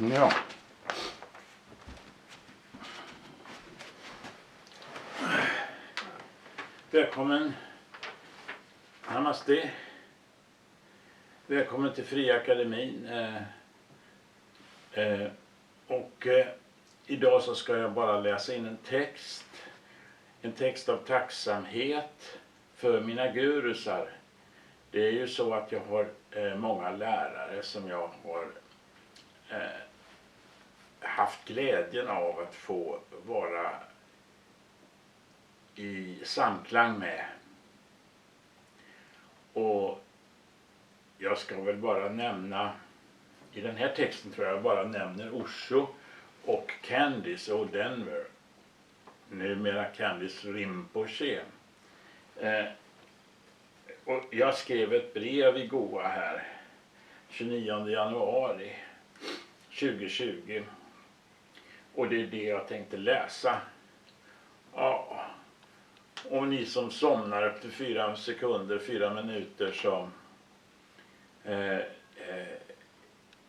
Ja. Välkommen. Namaste. Välkommen till Fria Akademin. Idag så ska jag bara läsa in en text. En text av tacksamhet för mina gurusar. Det är ju så att jag har många lärare som jag har haft glädjen av att få vara i samklang med. Och jag ska väl bara nämna, i den här texten tror jag bara nämner Osho och CANDICE och Denver. Numera CANDICE RINPOCHE. Och jag skrev ett brev i GOA här 29 januari 2020. Och det är det jag tänkte läsa. Ja. Och ni som somnar upp till 4 sekunder, 4 minuter, som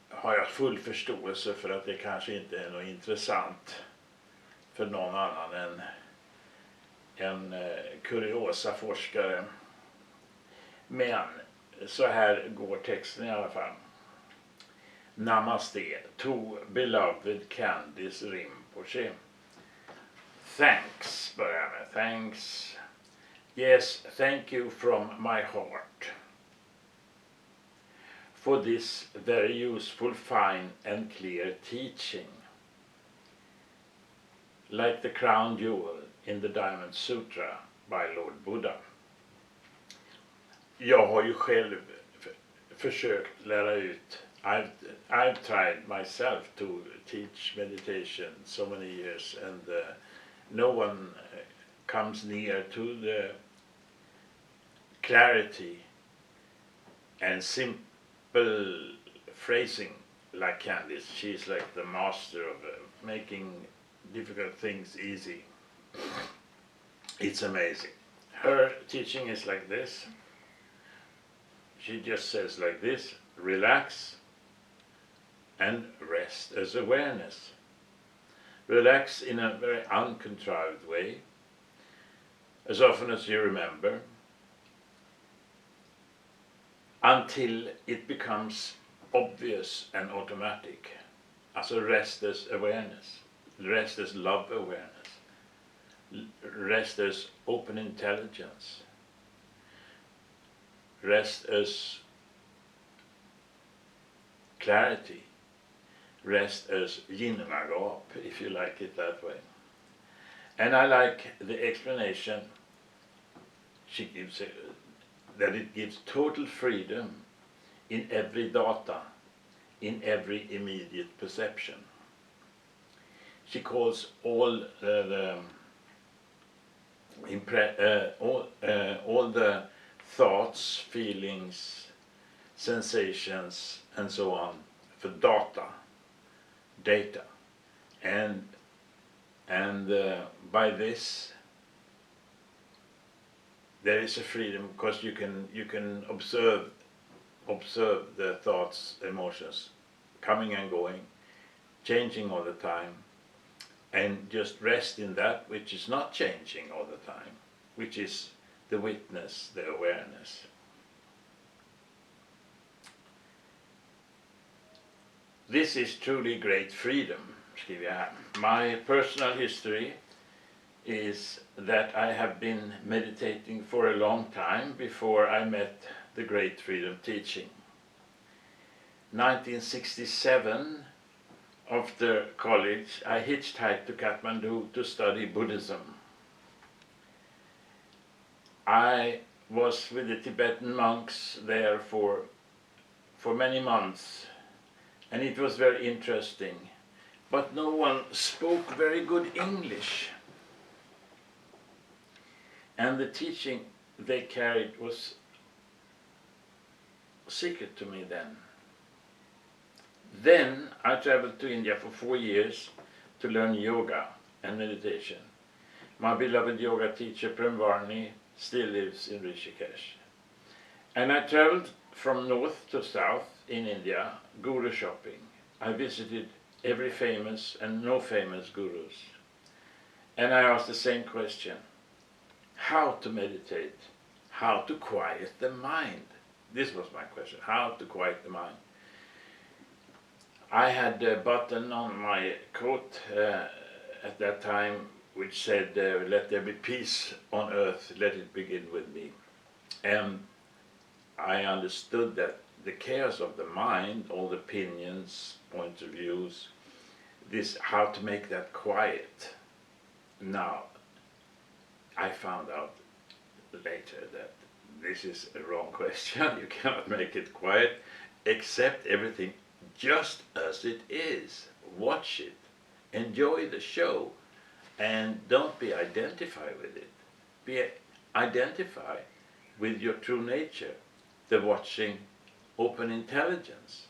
har jag full förståelse för att det kanske inte är något intressant för någon annan än en kuriosa forskare. Men så här går texten i alla fall. Namaste to beloved CANDICE RINPOCHE. Thanks, börjar med. Thanks. Yes, thank you from my heart for this very useful, fine and clear teaching. Like the crown jewel in the DIMOND SUTRA by Lord Buddha. Jag har ju själv försökt lära ut. I've tried myself to teach meditation so many years, and no one comes near to the clarity and simple phrasing like Candice. She's like the master of making difficult things easy. It's amazing. Her teaching is like this. She just says like this: relax and rest as awareness. Relax in a very uncontrived way, as often as you remember, until it becomes obvious and automatic. Alltså rest as awareness, rest as love awareness, rest as open intelligence, rest as clarity, rest as yin-magap, if you like it that way. And I like the explanation she gives, that it gives total freedom in every data, in every immediate perception. She calls all all the thoughts, feelings, sensations, and so on for data. And by this there is a freedom, because you can observe the thoughts, emotions coming and going, changing all the time, and just rest in that which is not changing all the time, which is the witness, the awareness. This is truly great freedom, skriver jag här. My personal history is that I have been meditating for a long time before I met the Great Freedom teaching. 1967, after college, I hitchhiked to KATMANDU to study Buddhism. I was with the Tibetan monks there for many months, and it was very interesting. But no one spoke very good English. And the teaching they carried was secret to me then. Then I traveled to India for 4 years to learn yoga and meditation. My beloved yoga teacher PremVarni still lives in Rishikesh. And I traveled from north to south in India, guru shopping. I visited every famous and no famous gurus. And I asked the same question: how to meditate, how to quiet the mind. This was my question: how to quiet the mind. I had a button on my coat at that time which said, let there be peace on earth, let it begin with me. And I understood that the chaos of the mind, all the opinions, points of views, this, how to make that quiet. Now, I found out later that this is a wrong question. You cannot make it quiet. Accept everything just as it is. Watch it. Enjoy the show. And don't be identified with it. Identify with your true nature, the watching open intelligence.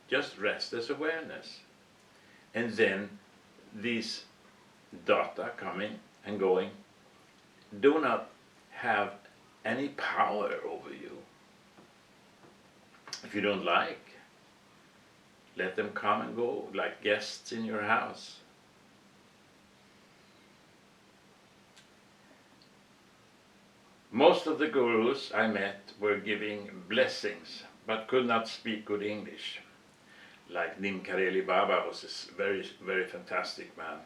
Just rest as awareness. And then these data coming and going do not have any power over you. If you don't like, let them come and go like guests in your house. Most of the gurus I met were giving blessings, but could not speak good English. Like Nimkareli Baba was a very, very fantastic man,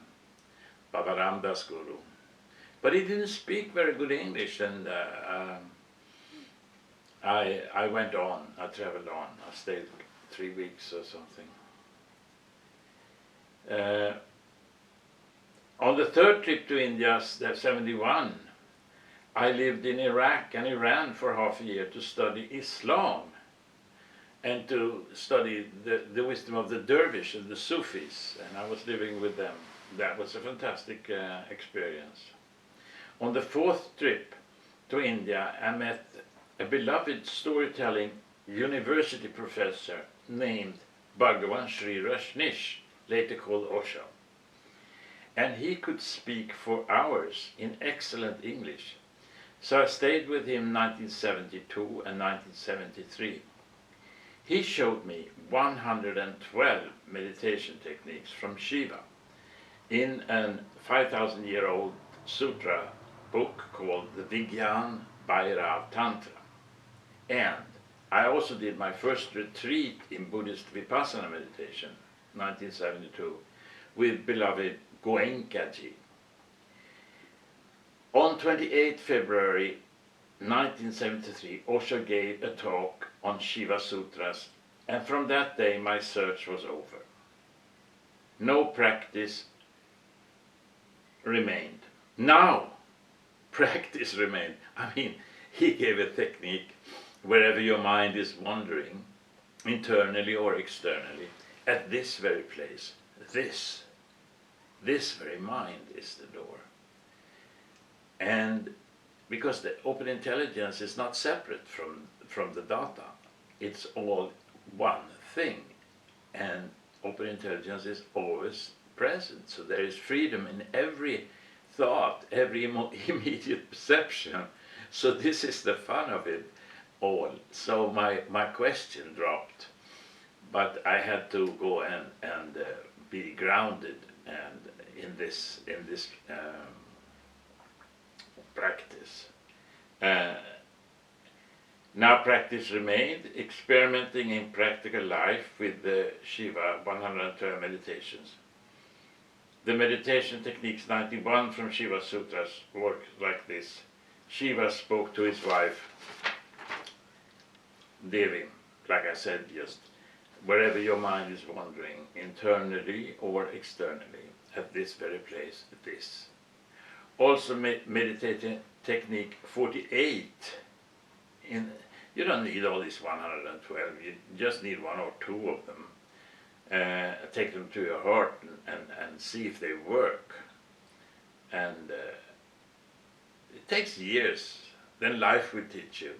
Baba Ramdas Guru. But he didn't speak very good English, and I went on, I traveled on. I stayed 3 weeks or something. On the third trip to India, 71, I lived in Iraq and Iran for half a year to study Islam and to study the wisdom of the dervish and the Sufis, and I was living with them. That was a fantastic experience. On the fourth trip to India, I met a beloved storytelling university professor named Bhagavan Sri Rajneesh, later called Osho. And he could speak for hours in excellent English. So I stayed with him 1972 and 1973. He showed me 112 meditation techniques from Shiva in a 5,000-year-old sutra book called the Vigyan Bhairav Tantra. And I also did my first retreat in Buddhist Vipassana meditation, 1972, with beloved Goenkaji. On 28 February 1973, Osho gave a talk on Shiva Sutras, and from that day my search was over. No practice remained. Now, practice remained. I mean, he gave a technique wherever your mind is wandering, internally or externally, at this very place, this very mind is the door. And because the open intelligence is not separate from the data, it's all one thing, and open intelligence is always present. So there is freedom in every thought, every immediate perception. So this is the fun of it all. So my question dropped, but I had to go and be grounded and in this practice. Now practice remained, experimenting in practical life with the Shiva 112 meditations. The meditation techniques 91 from Shiva Sutras work like this. Shiva spoke to his wife, Devi, like I said, just wherever your mind is wandering, internally or externally, at this very place, this. Also meditating technique 48. You don't need all these 112, you just need one or two of them. Take them to your heart and see if they work. And it takes years, then life will teach you.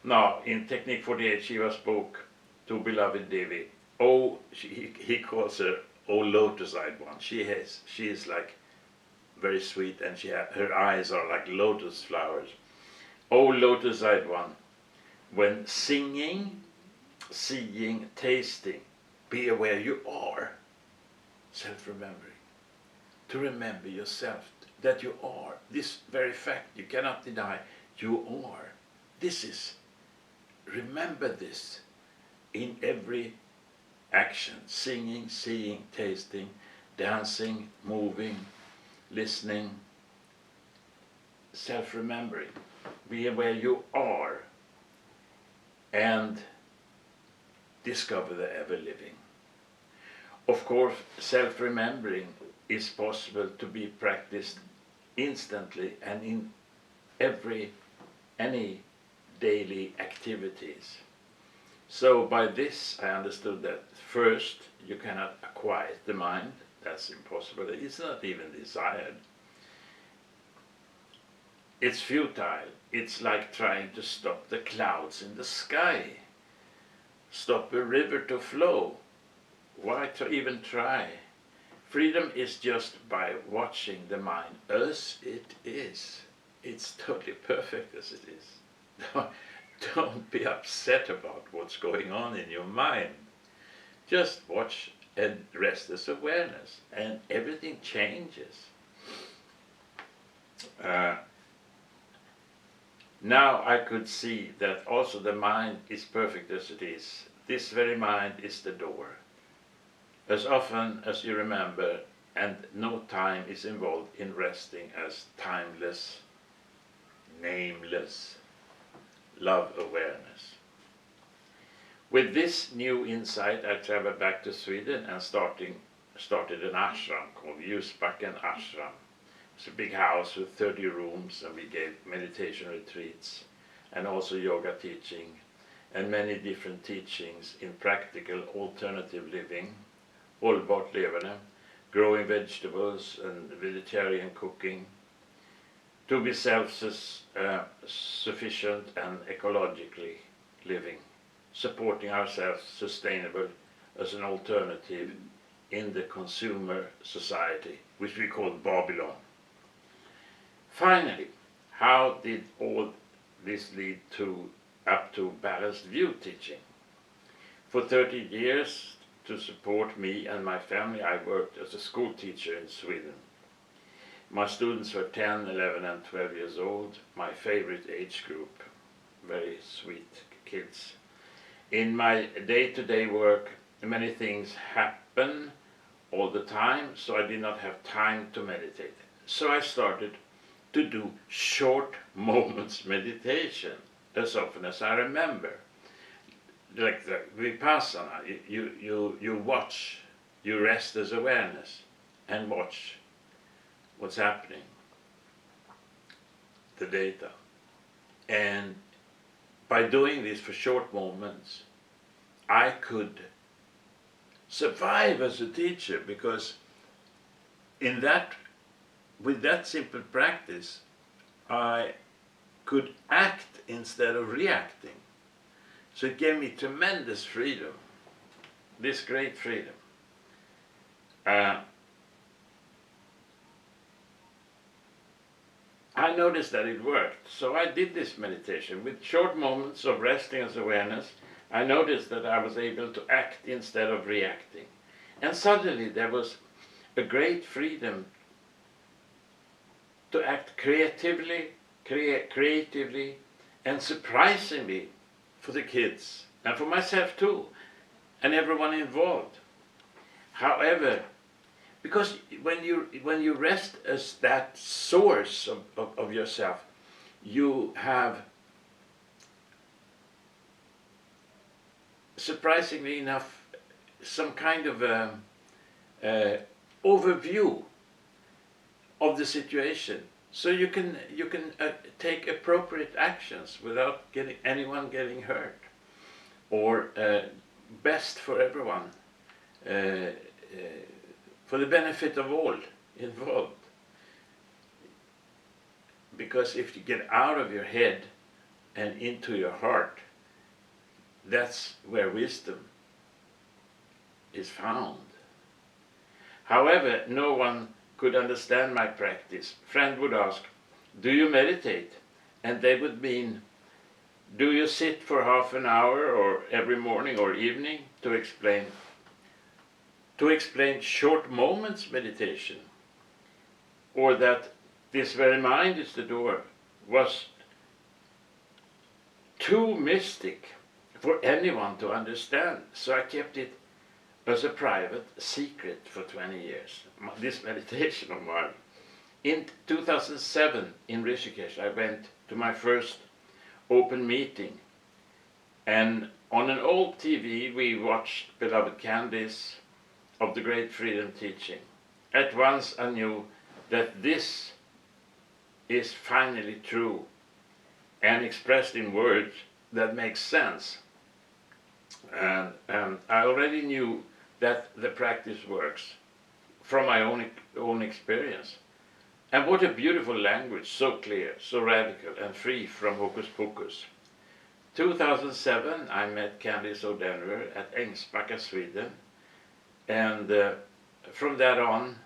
Now, in technique 48, Shiva spoke to beloved Devi. Oh, he calls her, oh lotus-eyed one. She is like very sweet, and her eyes are like lotus flowers. Oh lotus-eyed one, when singing, seeing, tasting. Be aware you are. Self-remembering. To remember yourself, that you are. This very fact you cannot deny. You are. This is. Remember this in every action. Singing, seeing, tasting, dancing, moving, listening. Self-remembering. Be aware you are. And discover the ever-living. Of course, self-remembering is possible to be practiced instantly and in any daily activities. So by this I understood that first you cannot quiet the mind. That's impossible. It's not even desired. It's futile. It's like trying to stop the clouds in the sky. Stop a river to flow. Why even try? Freedom is just by watching the mind as it is. It's totally perfect as it is. Don't be upset about what's going on in your mind. Just watch and rest as awareness, and everything changes. Now I could see that also the mind is perfect as it is. This very mind is the door. As often as you remember, and no time is involved in resting as timeless, nameless, love awareness. With this new insight, I traveled back to Sweden and started an ashram called Ljusbacken Ashram. It's a big house with 30 rooms, and we gave meditation retreats and also yoga teaching and many different teachings in practical alternative living, hållbart leverne, growing vegetables and vegetarian cooking, to be self-sufficient and ecologically living, supporting ourselves sustainable as an alternative in the consumer society, which we call Babylon. Finally, how did all this lead up to balanced view teaching? For 30 years, to support me and my family, I worked as a school teacher in Sweden. My students were 10, 11 and 12 years old, my favorite age group, very sweet kids. In my day-to-day work, many things happen all the time, so I did not have time to meditate. So I started to do short moments meditation as often as I remember. Like the Vipassana, you watch, you rest as awareness and watch what's happening, the data. And by doing this for short moments, I could survive as a teacher, because with that simple practice, I could act instead of reacting. So it gave me tremendous freedom, this great freedom. I noticed that it worked, so I did this meditation with short moments of resting as awareness. I noticed that I was able to act instead of reacting. And suddenly there was a great freedom to act creatively and surprisingly for the kids, and for myself too, and everyone involved. However, because when you rest as that source of yourself, you have, surprisingly enough, some kind of overview of the situation, so you can take appropriate actions without anyone getting hurt, or best for everyone, for the benefit of all involved. Because if you get out of your head and into your heart, that's where wisdom is found. However, no one could understand my practice. Friend would ask, "Do you meditate?" And they would mean, Do you sit for half an hour or every morning or evening to explain short moments meditation, or that this very mind is the door, was too mystic for anyone to understand. So I kept it as a private secret for 20 years, this meditation of mine. In 2007 in Rishikesh, I went to my first open meeting, and on an old TV we watched beloved CANDICE of the Great Freedom teaching. At once I knew that this is finally true and expressed in words that make sense. And I already knew that the practice works from my own experience. And what a beautiful language, so clear, so radical and free from hocus pocus. 2007 I met Candice O'Denver at Ängsbacka, Sweden, and from that on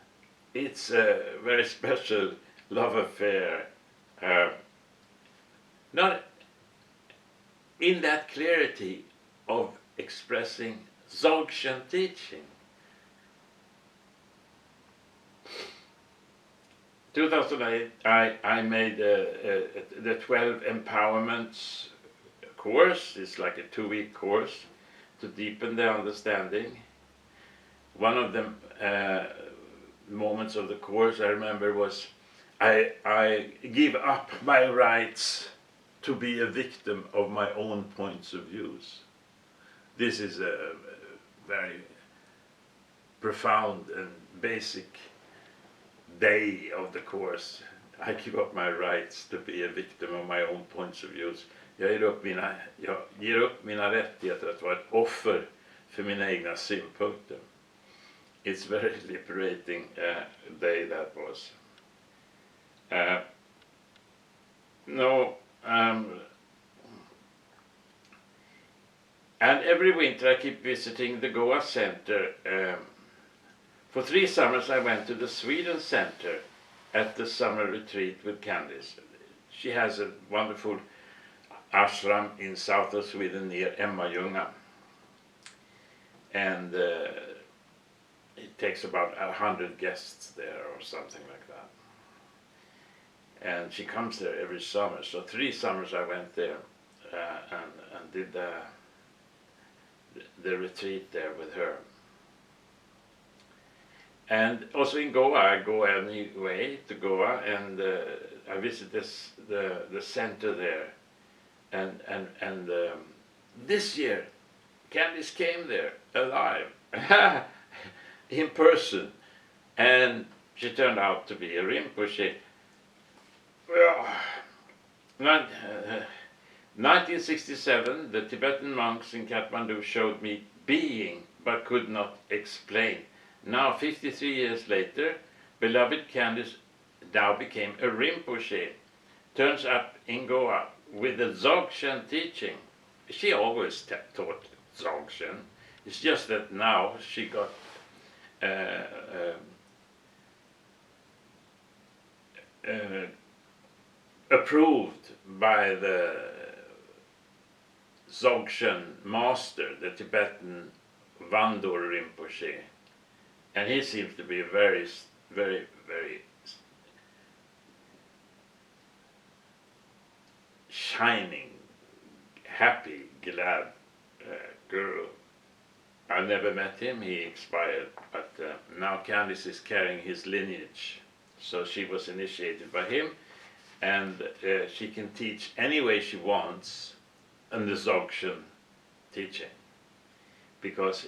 it's a very special love affair. Not in that clarity of expressing Dzogchen teaching. 2008 I made the 12 Empowerments course. It's like a 2-week course to deepen the understanding. One of the moments of the course I remember was I give up my rights to be a victim of my own points of views. This is a very profound and basic day of the course. I give up my rights to be a victim of my own points of views. Jag ger upp mina rättigheter att vara ett offer för mina egna synpunkter. It's very liberating day that was. And every winter I keep visiting the GOA Center. For 3 summers I went to the Sweden Center at the summer retreat with Candice. She has a wonderful ashram in south of Sweden near Emmaljunga. And it takes about 100 guests there or something like that. And she comes there every summer. So 3 summers I went there and did the retreat there with her. And also in Goa, I go anyway to Goa, and I visit the center there. And this year, Candice came there alive, in person, and she turned out to be a Rinpoche. Well, 1967, the Tibetan monks in Kathmandu showed me being, but could not explain. Now, 53 years later, beloved Candice now became a Rinpoche, turns up in Goa with the Dzogchen teaching. She always taught Dzogchen. It's just that now she got approved by the Dzogchen master, the Tibetan Vandur Rinpoche. And he seems to be a very, very, very shining, happy, glad guru. I never met him, he expired, but now Candice is carrying his lineage. So she was initiated by him, and she can teach any way she wants in the Dzogchen teaching, because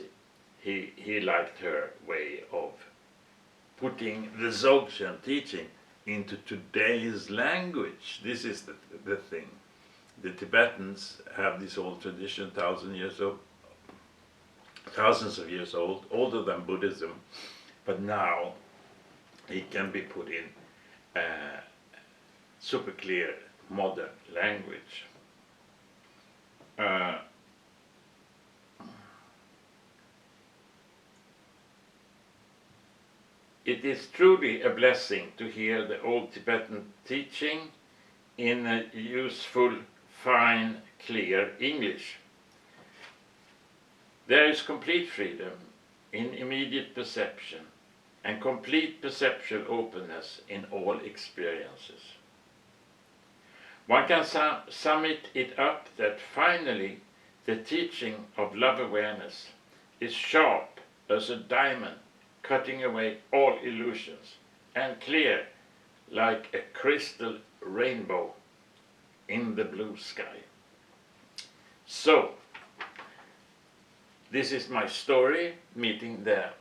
he liked her way of putting the Dzogchen teaching into today's language. This is the thing. The Tibetans have this old tradition, thousands of years old, older than Buddhism, but now it can be put in super clear modern language. It is truly a blessing to hear the old Tibetan teaching in a useful, fine, clear English. There is complete freedom in immediate perception and complete perceptual openness in all experiences. One can sum it up that finally the teaching of love awareness is sharp as a diamond, cutting away all illusions, and clear like a crystal rainbow in the blue sky. So, this is my story, meeting the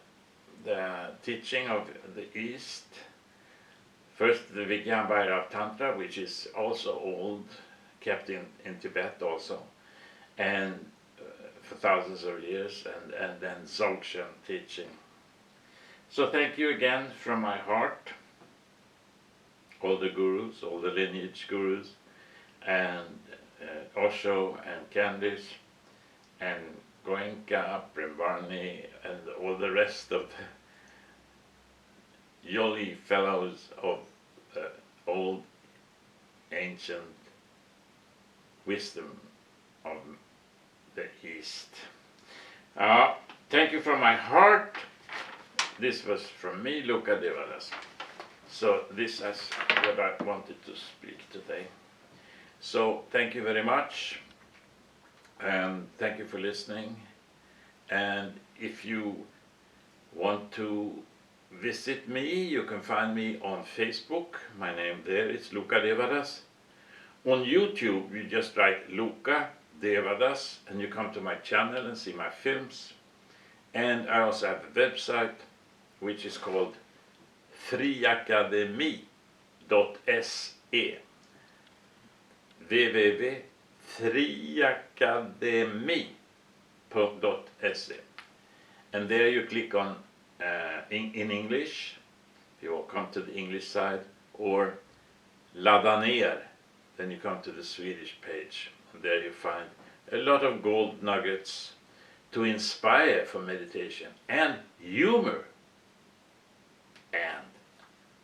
teaching of the East. First the Vijnana Tantra, which is also old, kept in Tibet also, and for thousands of years, and then Dzogchen teaching. So thank you again from my heart, all the gurus, all the lineage gurus, and Osho and Candice, and Goenka, PremVarni, and all the rest of the jolly fellows of old ancient wisdom of the East. Thank you from my heart. This was from me, Loka Devadas. So this is what I wanted to speak today. So thank you very much, and thank you for listening. And if you want to visit me, you can find me on Facebook. My name there is Loka Devadas. On YouTube, you just write Loka Devadas, and you come to my channel and see my films. And I also have a website, which is called friacademy.se. www.friacademy.se. And there you click on in English, you will come to the English side, or ladda ner, then you come to the Swedish page, and there you find a lot of gold nuggets to inspire for meditation and humor and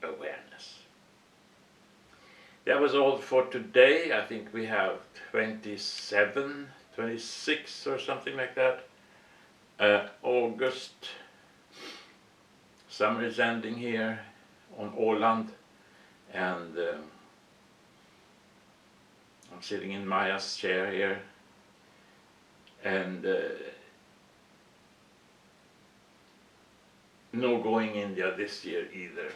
awareness. That was all for today. I think we have 27, 26 or something like that. August. Summer is ending here on Åland, and I'm sitting in Maya's chair here, and no going India this year either.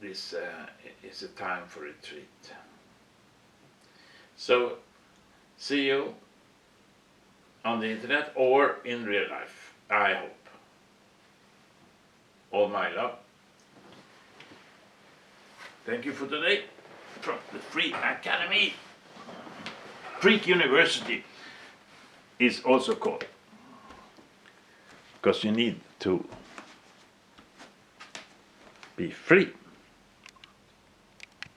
This is a time for retreat. So, see you on the internet or in real life, I hope. All my love. Thank you for today from the Free Academy. Freak University is also called, because you need to be free.